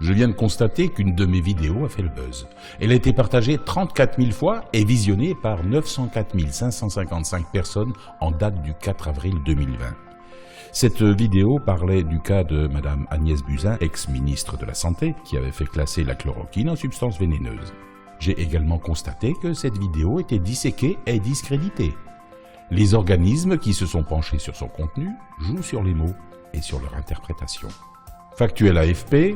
Je viens de constater qu'une de mes vidéos a fait le buzz. Elle a été partagée 34 000 fois et visionnée par 904 555 personnes en date du 4 avril 2020. Cette vidéo parlait du cas de Madame Agnès Buzyn, ex-ministre de la Santé, qui avait fait classer la chloroquine en substance vénéneuse. J'ai également constaté que cette vidéo était disséquée et discréditée. Les organismes qui se sont penchés sur son contenu jouent sur les mots et sur leur interprétation. Factuel AFP,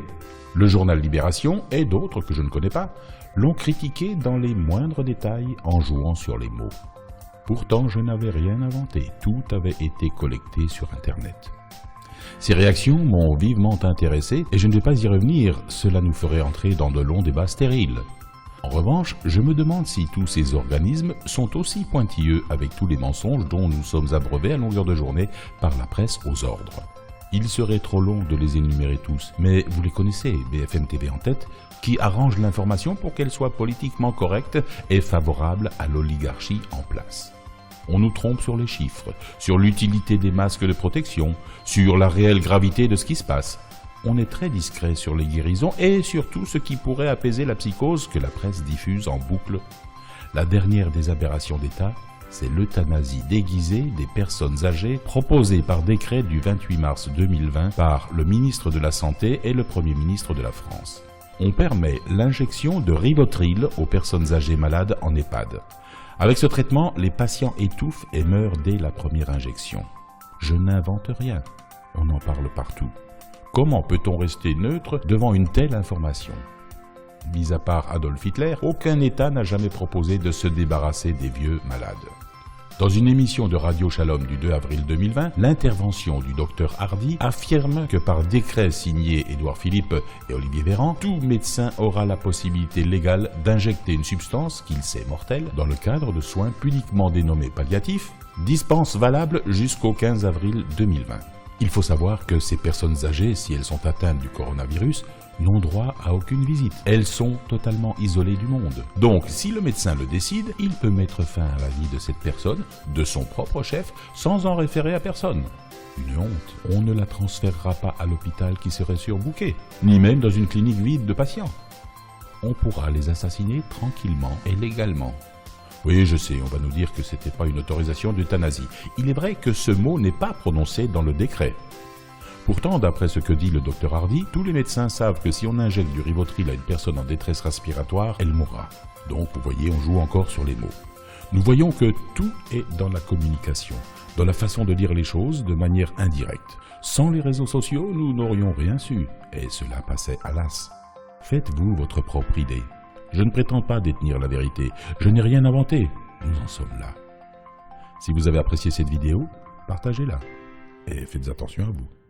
le journal Libération et d'autres que je ne connais pas l'ont critiqué dans les moindres détails en jouant sur les mots. Pourtant, je n'avais rien inventé, tout avait été collecté sur Internet. Ces réactions m'ont vivement intéressé et je ne vais pas y revenir, cela nous ferait entrer dans de longs débats stériles. En revanche, je me demande si tous ces organismes sont aussi pointilleux avec tous les mensonges dont nous sommes abreuvés à longueur de journée par la presse aux ordres. Il serait trop long de les énumérer tous, mais vous les connaissez, BFM TV en tête, qui arrange l'information pour qu'elle soit politiquement correcte et favorable à l'oligarchie en place. On nous trompe sur les chiffres, sur l'utilité des masques de protection, sur la réelle gravité de ce qui se passe. On est très discret sur les guérisons et sur tout ce qui pourrait apaiser la psychose que la presse diffuse en boucle. La dernière des aberrations d'État, c'est l'euthanasie déguisée des personnes âgées proposée par décret du 28 mars 2020 par le ministre de la Santé et le Premier ministre de la France. On permet l'injection de Rivotril aux personnes âgées malades en EHPAD. Avec ce traitement, les patients étouffent et meurent dès la première injection. Je n'invente rien, on en parle partout. Comment peut-on rester neutre devant une telle information ? Mis à part Adolf Hitler, aucun État n'a jamais proposé de se débarrasser des vieux malades. Dans une émission de Radio Shalom du 2 avril 2020, l'intervention du docteur Hardy affirme que par décret signé Édouard Philippe et Olivier Véran, tout médecin aura la possibilité légale d'injecter une substance qu'il sait mortelle dans le cadre de soins pudiquement dénommés palliatifs, dispense valable jusqu'au 15 avril 2020. Il faut savoir que ces personnes âgées, si elles sont atteintes du coronavirus, n'ont droit à aucune visite. Elles sont totalement isolées du monde. Donc, si le médecin le décide, il peut mettre fin à la vie de cette personne, de son propre chef, sans en référer à personne. Une honte. On ne la transférera pas à l'hôpital qui serait surbooké, ni même dans une clinique vide de patients. On pourra les assassiner tranquillement et légalement. Oui, je sais, on va nous dire que c'était pas une autorisation d'euthanasie. Il est vrai que ce mot n'est pas prononcé dans le décret. Pourtant, d'après ce que dit le docteur Hardy, tous les médecins savent que si on injecte du Rivotril à une personne en détresse respiratoire, elle mourra. Donc, vous voyez, on joue encore sur les mots. Nous voyons que tout est dans la communication, dans la façon de dire les choses de manière indirecte. Sans les réseaux sociaux, nous n'aurions rien su, et cela passait à l'as. Faites-vous votre propre idée. Je ne prétends pas détenir la vérité, je n'ai rien inventé, nous en sommes là. Si vous avez apprécié cette vidéo, partagez-la, et faites attention à vous.